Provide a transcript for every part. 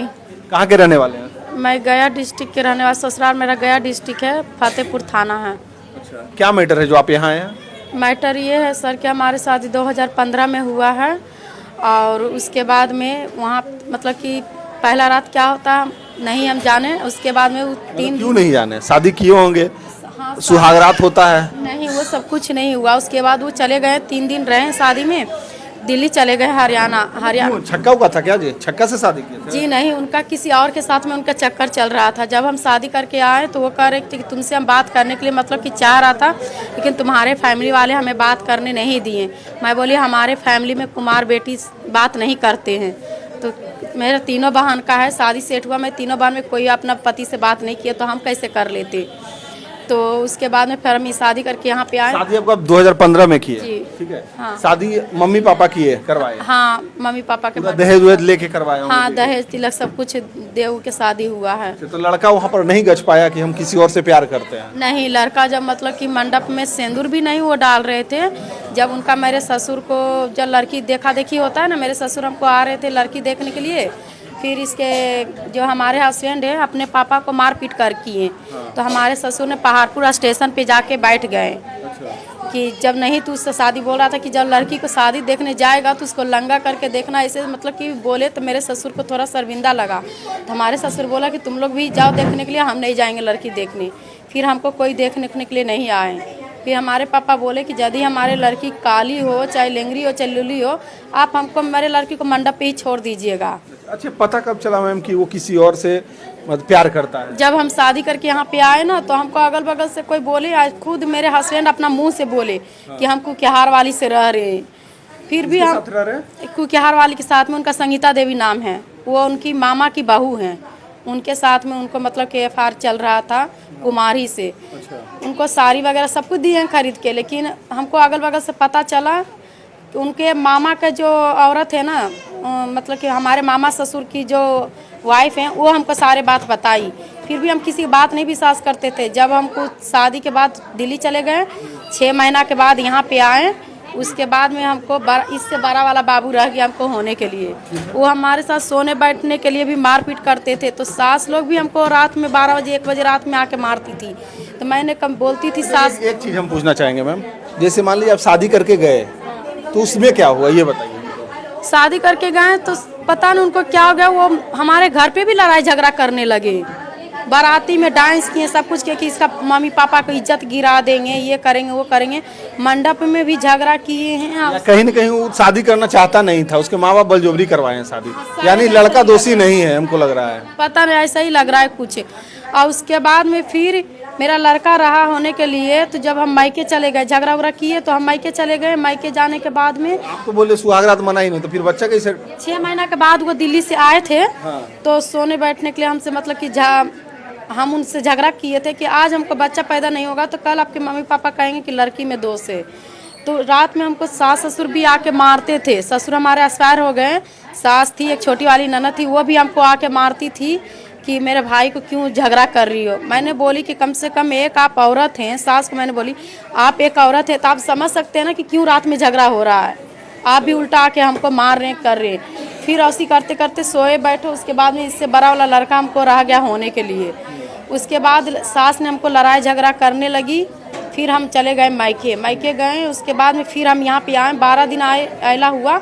कहाँ के रहने वाले हैं? मैं गया डिस्ट्रिक्ट के रहने वाला, ससुराल मेरा गया डिस्ट्रिक्ट है, फतेहपुर थाना है। अच्छा, क्या मैटर है जो आप यहाँ आए हैं? मैटर ये है सर कि हमारे शादी 2015 में हुआ है और उसके बाद में वहाँ मतलब कि पहला रात क्या होता नहीं हम जाने, उसके बाद में वो क्यों नहीं जाने? शादी किए होंगे, हाँ, सुहागरात होता है। नहीं वो सब कुछ नहीं हुआ। उसके बाद वो चले गए, 3 दिन रहे शादी में, दिल्ली चले गए, हरियाणा। छक्का हुआ था क्या जी? छक्का से शादी की? जी नहीं, उनका किसी और के साथ में उनका चक्कर चल रहा था। जब हम शादी करके आए तो वो कह रहे थे कि तुमसे हम बात करने के लिए मतलब कि चाह रहा था, लेकिन तुम्हारे फैमिली वाले हमें बात करने नहीं दिए। मैं बोली हमारे फैमिली में कुमार बेटी बात नहीं करते हैं। तो मेरा तीनों बहन का है, शादी सेट हुआ, मैं तीनों बहन में कोई अपना पति से बात नहीं किया तो हम कैसे कर लेते। तो उसके बाद में फिर हम शादी करके यहाँ पे आए। शादी आपको 2015 में की है? जी। ठीक है। हाँ। शादी मम्मी पापा किए करवाए? हाँ, मम्मी पापा के बाद दहेज वहेज लेके करवाए होंगे? हाँ, दहेज तिलक सब कुछ देव के शादी हुआ है। तो लड़का वहाँ पर नहीं गच पाया कि हम किसी और से प्यार करते हैं? नहीं, लड़का जब मतलब कि मंडप में सिंदूर भी नहीं वो डाल रहे थे, जब उनका मेरे ससुर को जब लड़की देखा देखी होता है ना, मेरे ससुर हमको आ रहे थे लड़की देखने के लिए, फिर इसके जो हमारे हस्बैंड है अपने पापा को मारपीट कर किए। तो हमारे ससुर ने पहाड़पुर स्टेशन पे जाके बैठ गए कि जब नहीं तो उससे शादी, बोल रहा था कि जब लड़की को शादी देखने जाएगा तो उसको लंगा करके देखना, ऐसे मतलब कि बोले। तो मेरे ससुर को थोड़ा शर्मिंदा लगा, तो हमारे ससुर बोला कि तुम लोग भी जाओ देखने के लिए, हम नहीं जाएंगे लड़की देखने। फिर हमको कोई देखने के लिए नहीं आए। फिर हमारे पापा बोले कि यदि हमारे लड़की काली हो, चाहे लेंगरी हो, चाहे लुली हो, आप हमको हमारे लड़की को मंडप पे ही छोड़ दीजिएगा। अच्छा, पता कब चला मैम कि वो किसी और से प्यार करता है? जब हम शादी करके यहाँ पे आए ना, तो हमको अगल बगल से कोई बोले, खुद मेरे हस्बैंड अपना मुंह से बोले कि हम कुख्यार वाली से रह रहे हैं। फिर भी हम कुख्यार वाली के साथ में, उनका संगीता देवी नाम है, वो उनकी मामा की बहू हैं, उनके साथ में उनको मतलब कि FR चल रहा था कुमारी से। उनको साड़ी वगैरह सब कुछ दिए हैं खरीद के, लेकिन हमको अगल बगल से पता चला कि उनके मामा का जो औरत है ना, मतलब कि हमारे मामा ससुर की जो वाइफ हैं, वो हमको सारे बात बताई। फिर भी हम किसी की बात नहीं विश्वास करते थे। जब हमको शादी के बाद दिल्ली चले गए, 6 महीना के बाद यहाँ पे आए, उसके बाद में हमको इससे बड़ा वाला बाबू रह गया हमको होने के लिए। वो हमारे साथ सोने बैठने के लिए भी मारपीट करते थे। तो सास लोग भी हमको रात में 12 बजे 1 बजे रात में आके मारती थी। तो मैंने कम बोलती थी सास। एक चीज़ हम पूछना चाहेंगे मैम, जैसे मान लीजिए आप शादी करके गए तो उसमें क्या हुआ ये बताइए। शादी करके गए तो पता नहीं उनको क्या हो गया, वो हमारे घर पे भी लड़ाई झगड़ा करने लगे। बाराती में डांस किए, सब कुछ किए कि इसका मम्मी पापा को इज्जत गिरा देंगे, ये करेंगे वो करेंगे। मंडप में भी झगड़ा किए हैं। कहीं न कहीं वो शादी करना चाहता नहीं था, उसके माँ बाप बलजबरी करवाए हैं शादी, यानी लड़का दोषी नहीं है, हमको लग रहा है। पता नहीं, ऐसा ही लग रहा है कुछ। और उसके बाद में फिर मेरा लड़का रहा होने के लिए, तो जब हम मायके चले गए, झगड़ा उगड़ा किए तो हम मायके चले गए। मायके जाने के बाद में आपको बोले सुहागरात मना ही नहीं, तो फिर बच्चा कैसे? 6 महीना के बाद वो दिल्ली से आए थे। हाँ। तो सोने बैठने के लिए हमसे मतलब कि हम उनसे झगड़ा किए थे कि आज हमको बच्चा पैदा नहीं होगा तो कल आपके मम्मी पापा कहेंगे कि लड़की में दोष है। तो रात में हमको सास ससुर भी आके मारते थे। ससुर हमारे एक्सपायर हो गए, सास थी, एक छोटी वाली ननद थी, वो भी हमको आके मारती थी कि मेरे भाई को क्यों झगड़ा कर रही हो। मैंने बोली कि कम से कम एक आप औरत हैं, सास को मैंने बोली आप एक औरत है तो आप समझ सकते हैं ना कि क्यों रात में झगड़ा हो रहा है, आप भी उल्टा आके हमको मार रहे कर रहे। फिर ऐसी करते करते सोए बैठे। उसके बाद में इससे बड़ा वाला लड़का हमको रह गया होने के लिए। उसके बाद सास ने हमको लड़ाई झगड़ा करने लगी। फिर हम चले गए मायके गए। उसके बाद में फिर हम यहाँ पे आए, 12 दिन आयला हुआ।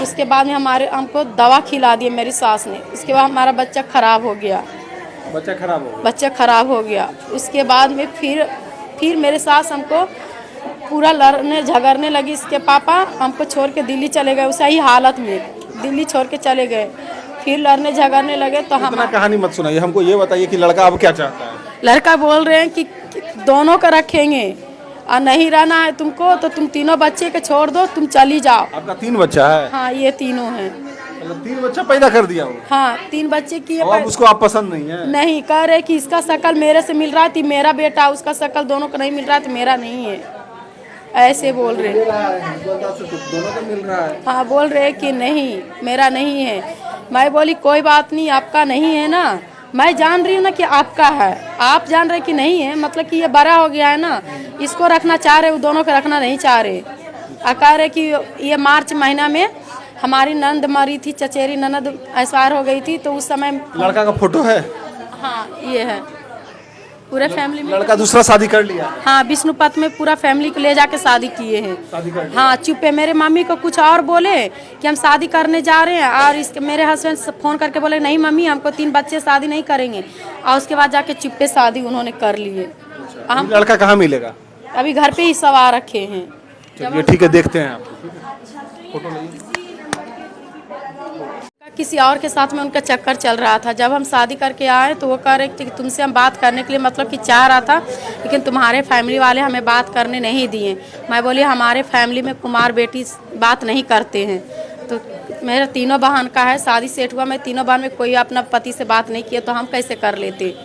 उसके बाद में हमको दवा खिला दी मेरी सास ने। उसके बाद हमारा बच्चा खराब हो गया। बच्चा खराब हो गया। उसके बाद में फिर मेरे सास हमको पूरा लड़ने झगड़ने लगी। इसके पापा हमको छोड़ के दिल्ली चले गए, उसी ही हालत में दिल्ली छोड़ के चले गए। फिर लड़ने झगड़ने लगे। तो हम कहानी मत सुनाइए, हमको ये बताइए कि लड़का अब क्या चाहता है? लड़का बोल रहे हैं कि दोनों को रखेंगे और नहीं रहना है तुमको तो तुम तीनों बच्चे के छोड़ दो, तुम चली जाओ। आपका 3 बच्चा है? हाँ, ये तीनों हैं। मतलब 3 बच्चा पैदा कर दिया वो? हाँ, 3 बच्चे किए। अब उसको आप पसंद नहीं है? नहीं, कह रहे कि इसका शकल मेरे से मिल रहा है तो मेरा बेटा, उसका शकल दोनों को नहीं मिल रहा है तो मेरा नहीं है, ऐसे बोल रहे। दोनों को मिल रहा है। हाँ, बोल रहे कि नहीं मेरा नहीं है। मैं बोली कोई बात नहीं, आपका नहीं है ना, मैं जान रही हूँ ना कि आपका है, आप जान रहे कि नहीं है, मतलब कि ये बड़ा हो गया है ना, इसको रखना चाह रहे, वो दोनों को रखना नहीं चाह रहे। कह रहे कि ये मार्च महीना में हमारी ननद मरी थी, चचेरी ननद एक्सपायर हो गई थी, तो उस समय लड़का का फोटो है? हाँ ये है पूरे फैमिली में। लड़का दूसरा शादी कर लिया? हाँ विष्णुपत में पूरा फैमिली को ले जाके शादी किए हैं। शादी कर लिया? हाँ चुपे। मेरे मम्मी को कुछ और बोले कि हम शादी करने जा रहे हैं, और इसके मेरे हस्बैंड फ़ोन करके बोले नहीं मम्मी हमको 3 बच्चे शादी नहीं करेंगे, और उसके बाद जाके चुप्पे शादी उन्होंने कर लिए। हम लड़का कहाँ मिलेगा? अभी घर पे ही सवार रखे हैं। चलिए ठीक है, देखते हैं आप फोटो लीजिए। किसी और के साथ में उनका चक्कर चल रहा था। जब हम शादी करके आए तो वो कह रहे थे कि तुमसे हम बात करने के लिए मतलब कि चाह रहा था, लेकिन तुम्हारे फैमिली वाले हमें बात करने नहीं दिए। मैं बोली हमारे फैमिली में कुमार बेटी बात नहीं करते हैं। तो मेरा तीनों बहन का है, शादी सेट हुआ, मैं तीनों बहन में कोई अपना पति से बात नहीं किया, तो हम कैसे कर लेते।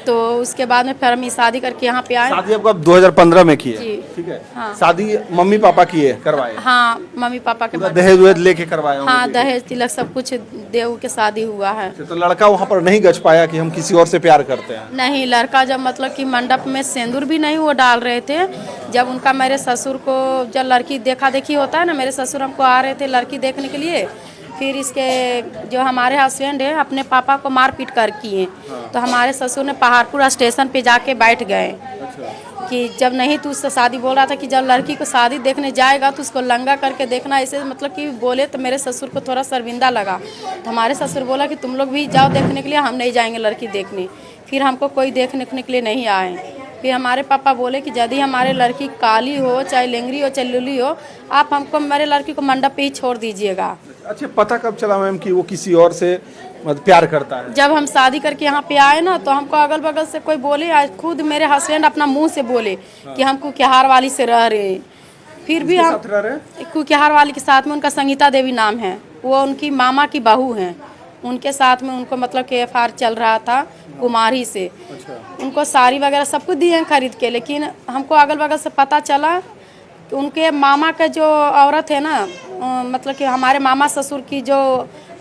तो उसके बाद में फिर हम शादी करके यहाँ पे आए। शादी आपको 2015 में की है? जी। ठीक है। हाँ। शादी मम्मी पापा की है, करवाए? हाँ मम्मी पापा के। दहेज वहेज लेके करवाए होंगे? हाँ दहेज तिलक सब कुछ देव के शादी हुआ है। तो लड़का वहाँ पर नहीं गच पाया कि हम किसी और से प्यार करते हैं? नहीं, लड़का जब मतलब कि मंडप में सिंदूर भी नहीं वो डाल रहे थे, जब उनका मेरे ससुर को जब लड़की देखा देखी होता है ना, मेरे ससुर हमको आ रहे थे लड़की देखने के लिए, फिर इसके जो हमारे हस्बैंड है अपने पापा को मार पीट कर किए। तो हमारे ससुर ने पहाड़पुर स्टेशन पे जाके बैठ गए कि जब नहीं तू उससे शादी, बोल रहा था कि जब लड़की को शादी देखने जाएगा तो उसको लंगा करके देखना, ऐसे मतलब कि बोले। तो मेरे ससुर को थोड़ा शर्मिंदा लगा, तो हमारे ससुर बोला कि तुम लोग भी जाओ देखने के लिए, हम नहीं जाएंगे लड़की देखने। फिर हमको कोई देखने के लिए नहीं आए। फिर हमारे पापा बोले कि यदि हमारे लड़की काली हो, चाहे लेंगरी हो, चाहे लुली हो, आप हमको मेरे लड़की को मंडप पे ही छोड़ दीजिएगा। अच्छा, पता कब चला मैम कि वो किसी और से प्यार करता है? जब हम शादी करके यहाँ पे आए ना, तो हमको अगल बगल से कोई बोले, आज खुद मेरे हस्बैंड अपना मुंह से बोले कि हम कुख्यार वाली से रह रहे हैं। फिर भी हम कुख्यार वाली के साथ में, उनका संगीता देवी नाम है, वो उनकी मामा की बहू हैं, उनके साथ में उनको मतलब कि एफआर चल रहा था कुमारी से। अच्छा। उनको साड़ी वगैरह सब कुछ दिए हैं खरीद के, लेकिन हमको अगल बगल से पता चला कि उनके मामा का जो औरत है ना, मतलब कि हमारे मामा ससुर की जो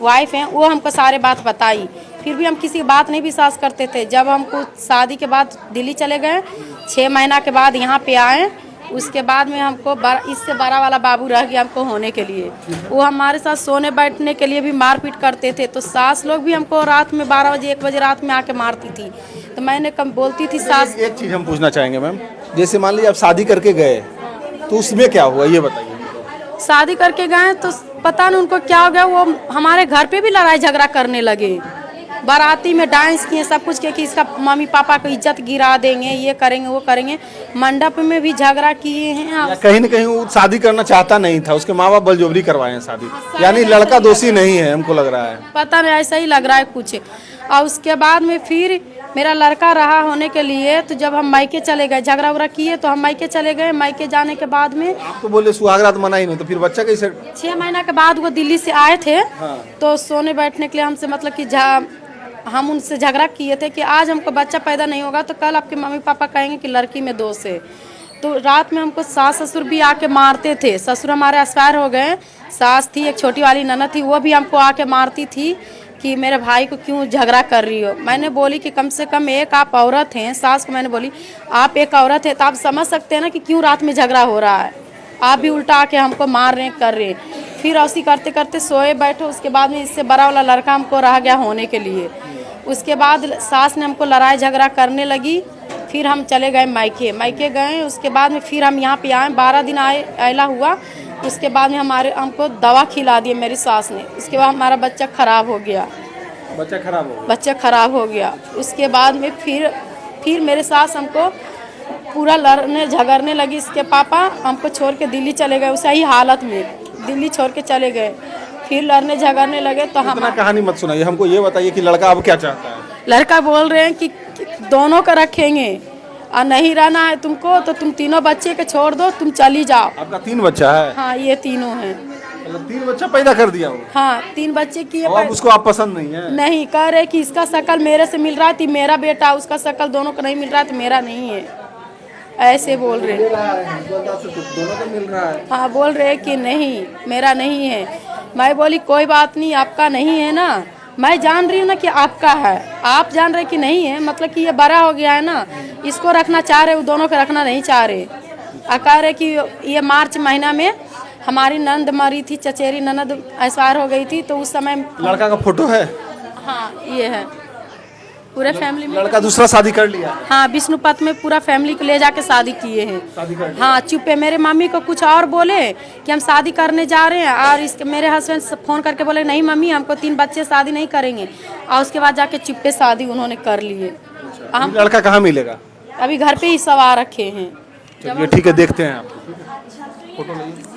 वाइफ हैं, वो हमको सारे बात बताई। फिर भी हम किसी की बात नहीं विश्वास करते थे। जब हमको शादी के बाद दिल्ली चले गए, 6 महीना के बाद यहाँ पे आए, उसके बाद में हमको इससे बड़ा वाला बाबू रह गया हमको होने के लिए। वो हमारे साथ सोने बैठने के लिए भी मारपीट करते थे। तो सास लोग भी हमको रात में 12 बजे 1 बजे रात में आके मारती थी। तो मैंने कम बोलती थी सास। एक चीज़ हम पूछना चाहेंगे मैम, जैसे मान लीजिए आप शादी करके गए तो उसमें क्या हुआ ये बताइए। शादी करके गए तो पता नहीं उनको क्या हो गया, वो हमारे घर पे भी लड़ाई झगड़ा करने लगे। बाराती में डांस किए, सब कुछ किए कि इसका मम्मी पापा को इज्जत गिरा देंगे, ये करेंगे वो करेंगे। मंडप में भी झगड़ा किए हैं। कहीं न कहीं वो शादी करना चाहता नहीं था, उसके माँ बाप बलजबरी करवाए हैं शादी, यानी लड़का दोषी नहीं है, हमको लग रहा है। पता नहीं, ऐसा ही लग रहा है कुछ। और उसके बाद में फिर मेरा लड़का रहा होने के लिए, तो जब हम मायके चले गए, झगड़ा उगड़ा किए तो हम मायके चले गए। मायके जाने के बाद में आप तो बोले सुहागरात मना ही नहीं, तो फिर बच्चा कैसे? 6 महीना के बाद वो दिल्ली से आए थे। हाँ। तो सोने बैठने के लिए हमसे मतलब कि हम उनसे झगड़ा किए थे कि आज हमको बच्चा पैदा नहीं होगा तो कल आपके मम्मी पापा कहेंगे कि लड़की में दोष है। तो रात में हमको सास ससुर भी आके मारते थे। ससुर हमारे एक्सपायर हो गए, सास थी एक छोटी वाली ननद थी, वो भी हमको आके मारती थी कि मेरे भाई को क्यों झगड़ा कर रही हो। मैंने बोली कि कम से कम एक आप औरत हैं, सास को मैंने बोली आप एक औरत है तो आप समझ सकते हैं ना कि क्यों रात में झगड़ा हो रहा है, आप भी उल्टा आके हमको मार रहे कर रहे। फिर ऐसी करते करते सोए बैठे। उसके बाद में इससे बड़ा वाला लड़का हमको रह गया होने के लिए। उसके बाद सास ने हमको लड़ाई झगड़ा करने लगी। फिर हम चले गए मायके गए। उसके बाद में फिर हम यहाँ पे आए, 12 दिन आयला हुआ। उसके बाद में हमको दवा खिला दी मेरी सास ने। उसके बाद हमारा बच्चा खराब हो गया। बच्चा खराब हो गया। उसके बाद में फिर मेरे सास हमको पूरा लड़ने झगड़ने लगी। इसके पापा हमको छोड़ के दिल्ली चले गए, उसी हालत में दिल्ली छोड़ के चले गए। फिर लड़ने झगड़ने लगे। तो हम कहानी मत सुनाइए, हमको ये बताइए कि लड़का अब क्या चाहता है? लड़का बोल रहे हैं कि दोनों का रखेंगे और नहीं रहना है तुमको तो तुम तीनों बच्चे के छोड़ दो, तुम चली जाओ। आपका 3 बच्चा है? हाँ, ये तीनों हैं। मतलब 3 बच्चा पैदा कर दिया वो? हाँ, 3 बच्चे किए। अब उसको आप पसंद नहीं है? नहीं, कह रहे कि इसका शकल मेरे से मिल रहा है, मेरा बेटा, उसका शकल दोनों को नहीं मिल रहा है तो मेरा नहीं है, ऐसे बोल रहे। दोनों को मिल रहा है? हाँ, बोल रहे कि नहीं मेरा नहीं है। मैं बोली कोई बात नहीं, आपका नहीं है ना, मैं जान रही हूँ ना कि आपका है, आप जान रहे कि नहीं है, मतलब कि ये बड़ा हो गया है ना, इसको रखना चाह रहे, वो दोनों को रखना नहीं चाह रहे। कह रहे कि ये मार्च महीना में हमारी नंद मरी थी, चचेरी ननद एक्सपायर हो गई थी, तो उस समय लड़का का फोटो है? हाँ ये है पूरे फैमिली में। लड़का दूसरा शादी कर लिया? हाँ विष्णुपत में पूरा फैमिली को ले जाके शादी किए हैं। शादी कर लिया? हाँ चुपे, मेरे मम्मी को कुछ और बोले कि हम शादी करने जा रहे हैं, और इसके मेरे हस्बैंड फ़ोन करके बोले नहीं मम्मी हमको 3 बच्चे, शादी नहीं करेंगे, और उसके बाद जाके चुपे शादी उन्होंने कर लिए। हम लड़का कहाँ मिलेगा? अभी घर पे ही सवार रखे हैं। चलिए ठीक है, देखते हैं आप फोटो।